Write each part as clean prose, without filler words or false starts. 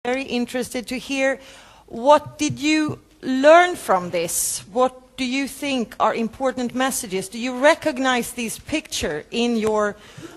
very interested to hear, what did you learn from this? What do you think are important messages? Do you recognize this picture in your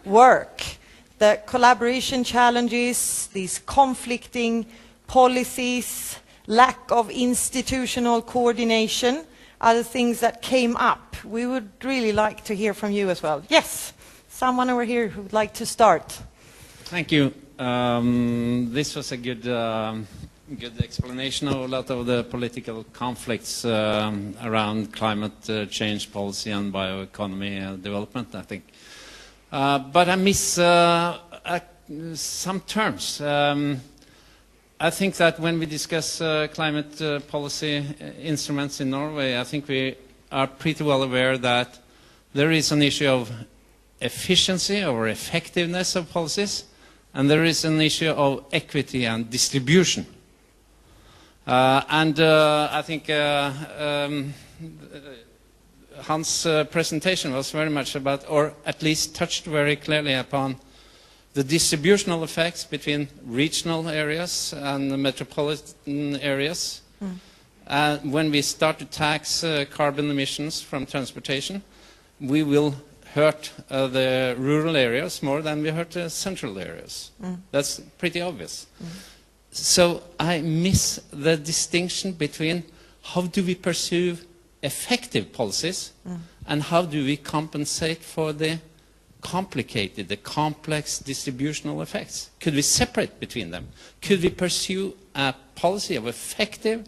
work? The collaboration challenges, these conflicting policies, lack of institutional coordination, are the things that came up. We would really like to hear from you as well. Yes, someone over here who would like to start. Thank you. This was a good explanation of a lot of the political conflicts around climate change policy and bioeconomy development, I think. But I miss some terms. I think that when we discuss climate policy instruments in Norway, I think we are pretty well aware that there is an issue of efficiency or effectiveness of policies, and there is an issue of equity and distribution. I think Hans' presentation was very much about, or at least touched very clearly upon, the distributional effects between regional areas and the metropolitan areas. When we start to tax carbon emissions from transportation, we will hurt the rural areas more than we hurt the central areas. That's pretty obvious. So I miss the distinction between how do we pursue effective policies and how do we compensate for the complicated, the complex distributional effects. Could we separate between them? Could we pursue a policy of effective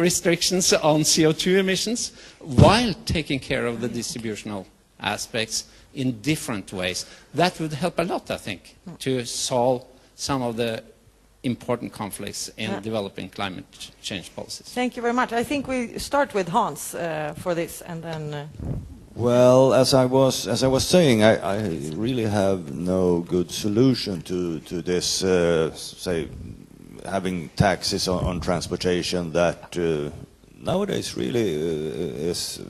restrictions on CO2 emissions while taking care of the distributional aspects in different ways? That would help a lot, I think, to solve some of the important conflicts in developing climate change policies. Thank you very much. I think we start with Hans for this, and then... Well, as I was saying, I really have no good solution to this, say, having taxes on transportation that nowadays really is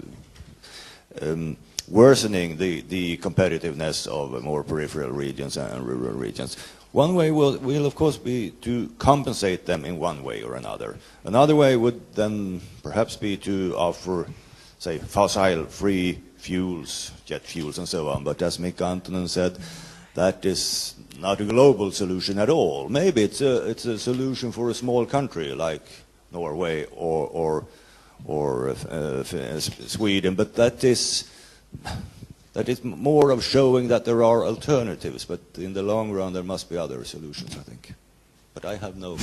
worsening the competitiveness of more peripheral regions and rural regions. One way will of course be to compensate them in one way or another. Another way would then perhaps be to offer, say, fossil-free fuels, jet fuels and so on. But as Mika Antonen said, that is not a global solution at all. Maybe it's a solution for a small country like Norway or Sweden, but that is more of showing that there are alternatives. But in the long run, there must be other solutions, I think. But I have no.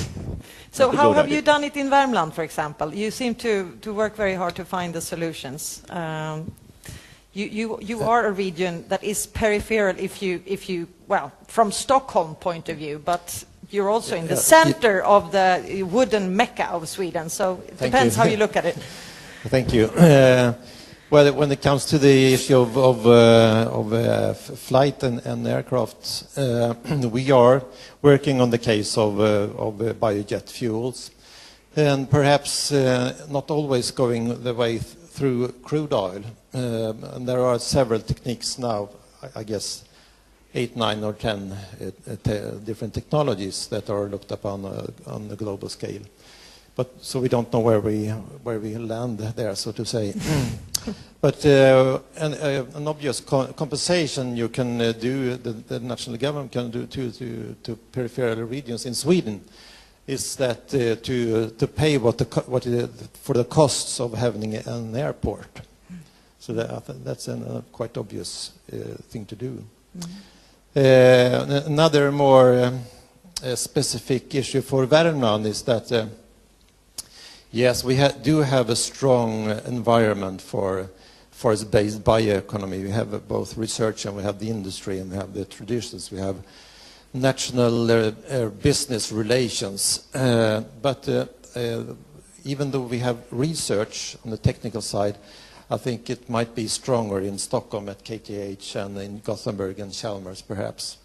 So how have you done it in Värmland, for example? You seem to work very hard to find the solutions. You are a region that is peripheral if you well, from Stockholm point of view, but you're also in the center of the wooden mecca of Sweden, so it depends how you look at it. Thank you. Well, when it comes to the issue of flight and aircraft, we are working on the case of biojet fuels, and perhaps not always going the way through crude oil. And there are several techniques now, I guess 8, 9 or 10 different technologies that are looked upon on the global scale. But so we don't know where we land there, so to say. But an obvious compensation you can do, the national government can do to peripheral regions in Sweden, is that to pay for the costs of having an airport. So that's a quite obvious thing to do. Another more specific issue for Värmland is that yes, we do have a strong environment for forest-based bioeconomy. We have both research and we have the industry and we have the traditions. We have national business relations. But even though we have research on the technical side, I think it might be stronger in Stockholm at KTH and in Gothenburg and Chalmers perhaps.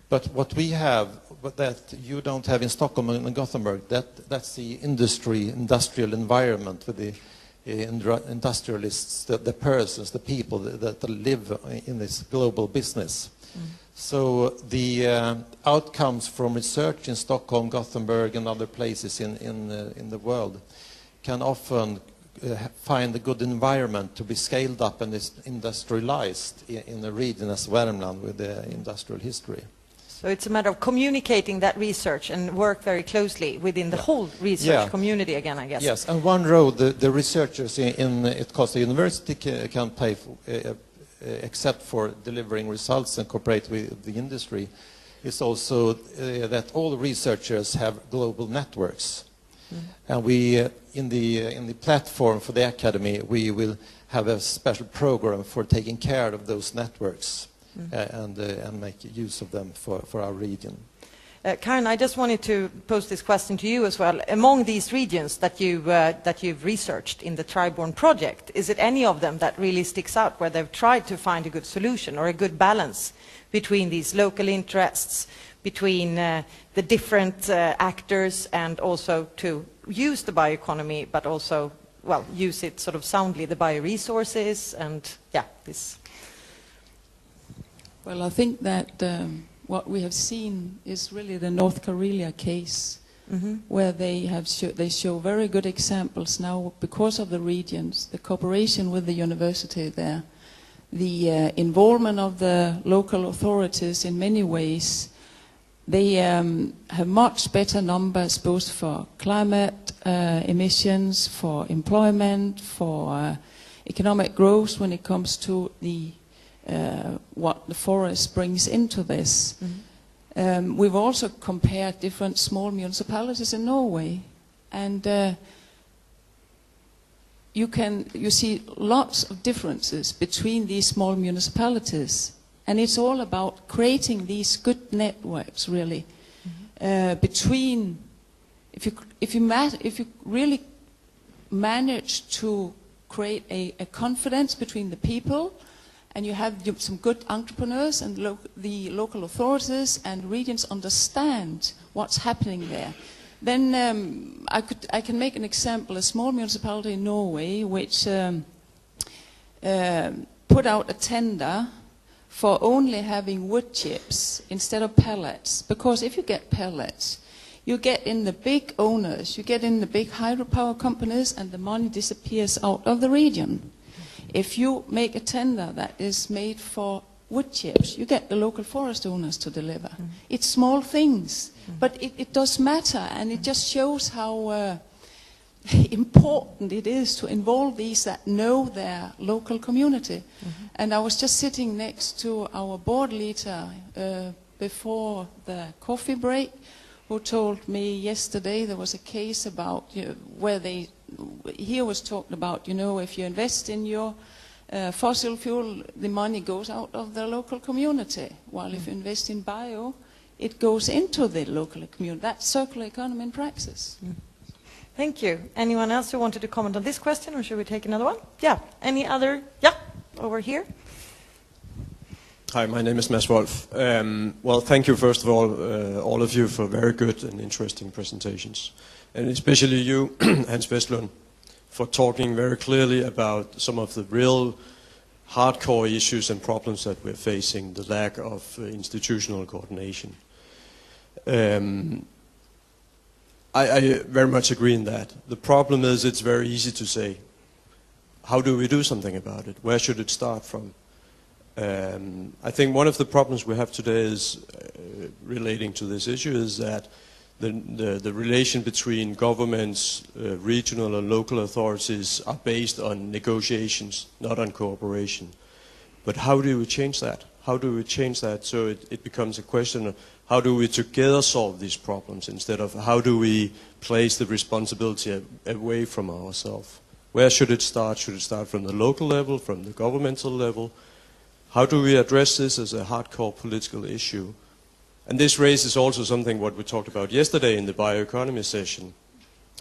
But what we have, but that you don't have in Stockholm and in Gothenburg, that's the industrial environment with the industrialists, the persons, the people that live in this global business. So the outcomes from research in Stockholm, Gothenburg, and other places in the world can often find a good environment to be scaled up and industrialized in a region as Värmland with the industrial history. So it's a matter of communicating that research and work very closely within the whole research community again, I guess. Yes, and one role the researchers in Karlstad University can play, except for delivering results and cooperate with the industry, is also that all researchers have global networks. And we, in the platform for the academy, we will have a special program for taking care of those networks. And make use of them for our region. Karen, I just wanted to pose this question to you as well. Among these regions that you've researched in the Tri-Born project, is it any of them that really sticks out where they've tried to find a good solution or a good balance between these local interests, between the different actors, and also to use the bioeconomy, but also, well, use it sort of soundly, the bioresources, and this. Well, I think that what we have seen is really the North Karelia case, where they show very good examples now because of the regions, the cooperation with the university there, the involvement of the local authorities in many ways. They have much better numbers both for climate emissions, for employment, for economic growth when it comes to the what the forest brings into this. We've also compared different small municipalities in Norway, and you see lots of differences between these small municipalities, and it's all about creating these good networks, really, between. If you really manage to create a confidence between the people, and you have some good entrepreneurs, and the local authorities and regions understand what's happening there, then I can make an example. A small municipality in Norway which put out a tender for only having wood chips instead of pellets, because if you get pellets, you get in the big owners, you get in the big hydropower companies, and the money disappears out of the region. If you make a tender that is made for wood chips, you get the local forest owners to deliver. It's small things, but it does matter, and it just shows how important it is to involve these that know their local community. And I was just sitting next to our board leader before the coffee break, who told me yesterday there was a case about where he was talking about, if you invest in your fossil fuel, the money goes out of the local community, while if you invest in bio, it goes into the local community. That's circular economy in practice. Thank you. Anyone else who wanted to comment on this question, or should we take another one? Yeah. Any other? Yeah, over here. Hi, my name is Mads Wolf. Well, thank you, first of all of you, for very good and interesting presentations. And especially you, Hans Westlund, for talking very clearly about some of the real hardcore issues and problems that we're facing, the lack of institutional coordination. I very much agree in that. The problem is it's very easy to say, how do we do something about it? Where should it start from? I think one of the problems we have today is relating to this issue is that the relation between governments, regional and local authorities are based on negotiations, not on cooperation. But how do we change that? How do we change that so it becomes a question of how do we together solve these problems instead of how do we place the responsibility away from ourselves? Where should it start? Should it start from the local level, from the governmental level? How do we address this as a hardcore political issue? And this raises also something what we talked about yesterday in the bioeconomy session,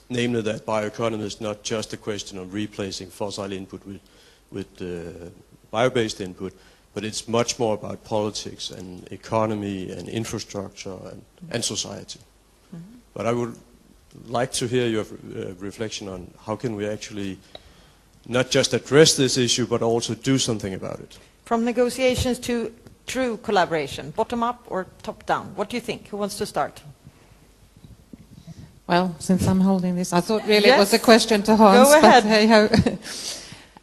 namely that bioeconomy is not just a question of replacing fossil input with bio-based input, but it's much more about politics and economy and infrastructure and society. But I would like to hear your reflection on how can we actually not just address this issue, but also do something about it. From negotiations to true collaboration, bottom up or top down? What do you think? Who wants to start? Well, since I'm holding this, I thought really Yes. it was a question to Hans. Go ahead. But hey ho.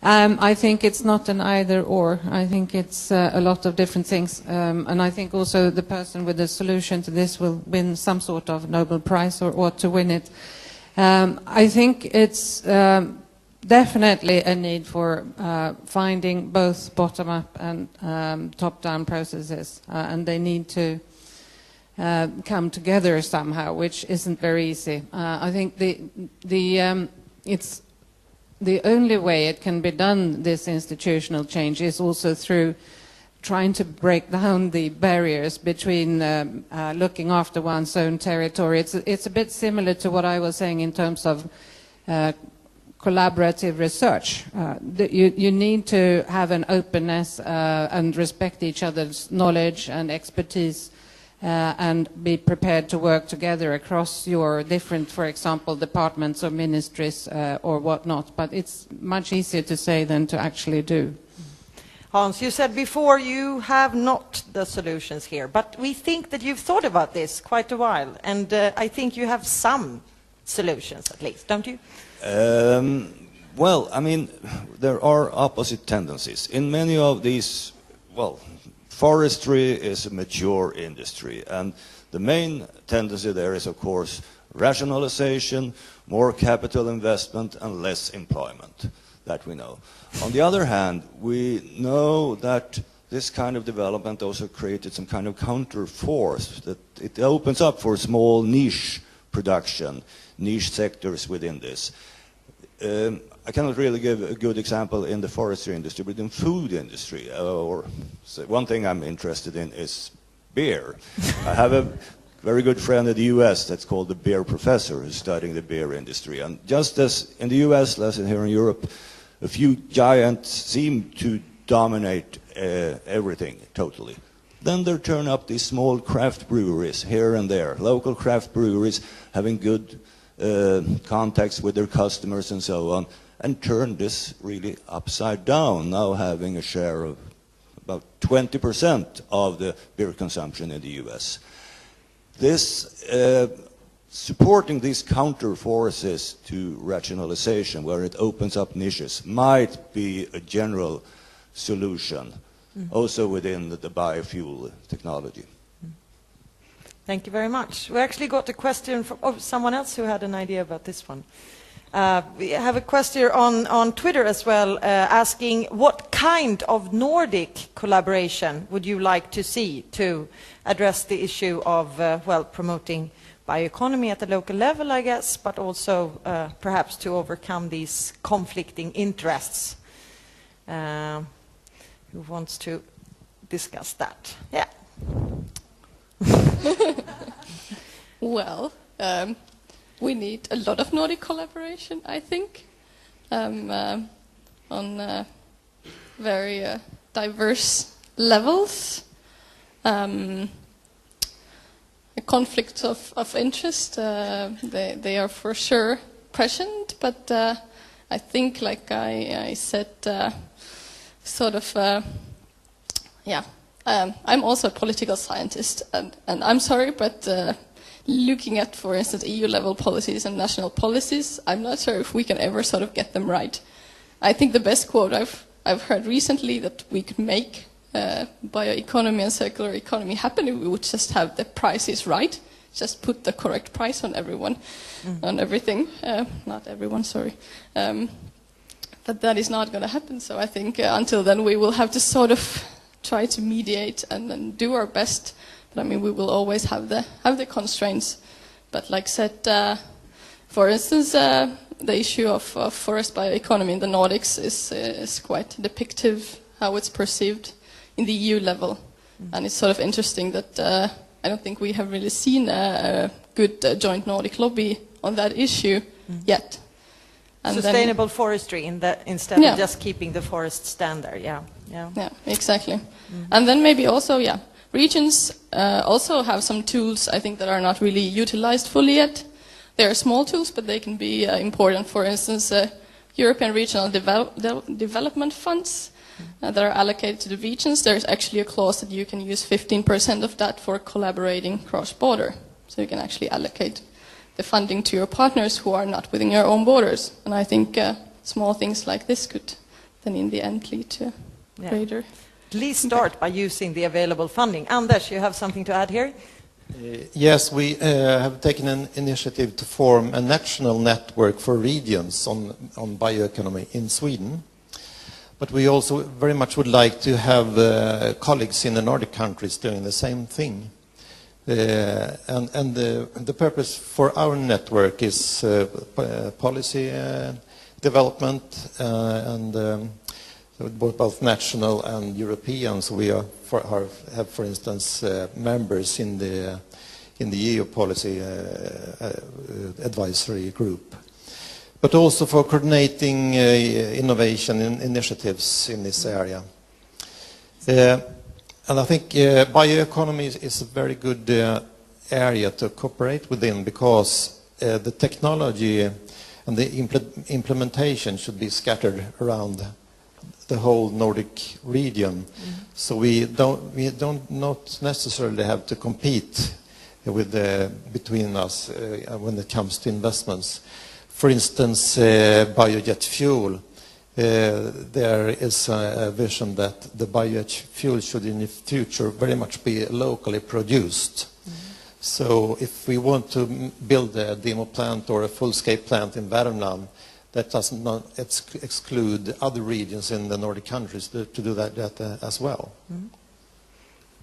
I think it's not an either or. I think it's a lot of different things. And I think also the person with the solution to this will win some sort of Nobel Prize or ought to win it. I think it's definitely a need for finding both bottom-up and top-down processes. And they need to come together somehow, which isn't very easy. I think it's the only way it can be done, this institutional change, is also through trying to break down the barriers between looking after one's own territory. It's a bit similar to what I was saying in terms of collaborative research. You need to have an openness and respect each other's knowledge and expertise and be prepared to work together across your different, for example, departments or ministries or whatnot. But it's much easier to say than to actually do. Hans, you said before you have not the solutions here, but we think that you've thought about this quite a while, and I think you have some solutions at least, don't you? Well, I mean, there are opposite tendencies. In many of these, well, forestry is a mature industry, and the main tendency there is, of course, rationalization, more capital investment, and less employment. That we know. On the other hand, we know that this kind of development also created some kind of counter force, that it opens up for small niche production, niche sectors within this. I cannot really give a good example in the forestry industry, but in food industry, one thing I'm interested in is beer. I have a very good friend in the US that's called the beer professor, who's studying the beer industry. And just as in the US, as in here in Europe, a few giants seem to dominate everything totally. Then there turn up these small craft breweries here and there, local craft breweries having good contacts with their customers and so on, and turn this really upside down, now having a share of about 20% of the beer consumption in the US. This supporting these counter forces to rationalization, where it opens up niches, might be a general solution, also within the biofuel technology. Thank you very much. We actually got a question from someone else who had an idea about this one. We have a question on Twitter as well, asking what kind of Nordic collaboration would you like to see to address the issue of, well, promoting bioeconomy at the local level, I guess, but also perhaps to overcome these conflicting interests. Who wants to discuss that? Yeah. Well, we need a lot of Nordic collaboration, I think, on very diverse levels. Conflicts of interest, they are for sure present, but I think, like I said, sort of, I'm also a political scientist, and I'm sorry, but looking at, for instance, EU-level policies and national policies, I'm not sure if we can ever sort of get them right. I think the best quote I've heard recently that we could make bioeconomy and circular economy happen if we would just have the prices right, just put the correct price on everyone, on everything. Not everyone, sorry. But that is not going to happen. So I think until then we will have to sort of try to mediate and do our best. But I mean, we will always have the constraints. But like said, for instance, the issue of forest bioeconomy in the Nordics is quite depictive how it's perceived in the EU level. And it's sort of interesting that I don't think we have really seen a good joint Nordic lobby on that issue yet. And sustainable forestry instead of just keeping the forest standard, yeah, exactly. And then maybe also, regions also have some tools, I think, that are not really utilized fully yet. They are small tools, but they can be important. For instance, European Regional Development Funds that are allocated to the regions, there's actually a clause that you can use 15% of that for collaborating cross-border. So you can actually allocate the funding to your partners who are not within your own borders. And I think small things like this could then in the end lead to greater... Please start by using the available funding. Anders, you have something to add here? Yes, we have taken an initiative to form a national network for regions on bioeconomy in Sweden. But we also very much would like to have colleagues in the Nordic countries doing the same thing. And the purpose for our network is policy development and both national and European. So we have, for instance, members in the EU policy advisory group, but also for coordinating innovation initiatives in this area. And I think bioeconomy is a very good area to cooperate within, because the technology and the implementation should be scattered around the whole Nordic region. So we don't not necessarily have to compete with between us when it comes to investments. For instance, biojet fuel. There is a vision that the biojet fuel should in the future very much be locally produced. So if we want to build a demo plant or a full-scale plant in Värmland, that does not exclude other regions in the Nordic countries to do that as well.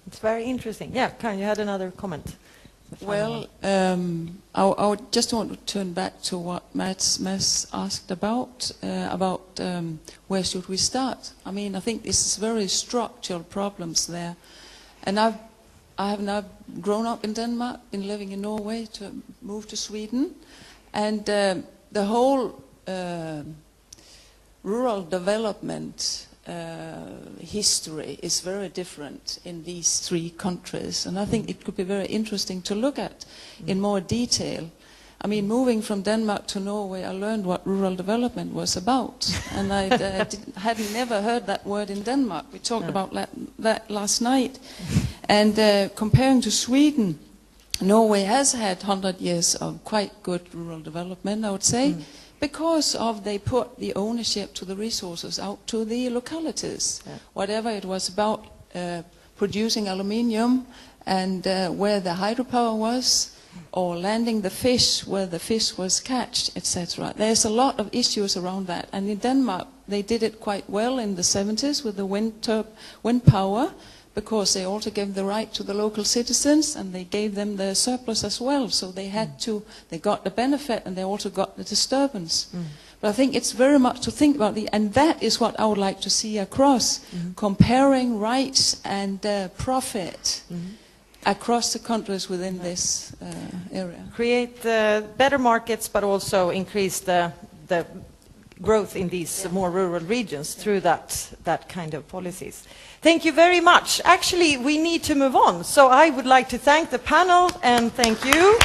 It's very interesting. Yeah, Karin, you had another comment. Well, I just want to turn back to what Mats asked about where should we start. I mean, I think this is very structural problems there. And I have now grown up in Denmark, been living in Norway, to move to Sweden. And the whole rural development history is very different in these three countries, and I think it could be very interesting to look at in more detail. I mean, moving from Denmark to Norway, I learned what rural development was about, and I hadn't never heard that word in Denmark. We talked about that last night. And comparing to Sweden, Norway has had 100 years of quite good rural development, I would say. Because they put the ownership to the resources out to the localities. Whatever it was about producing aluminium and where the hydropower was, or landing the fish where the fish was catched, etc. There's a lot of issues around that. And in Denmark, they did it quite well in the 70s with the wind power, because they also gave the right to the local citizens, and they gave them the surplus as well. So they they got the benefit, and they also got the disturbance. But I think it's very much to think about and that is what I would like to see across, comparing rights and profit across the countries within this area. Create better markets, but also increase the growth in these more rural regions through that kind of policies. Thank you very much. Actually, we need to move on, so I would like to thank the panel, and thank you.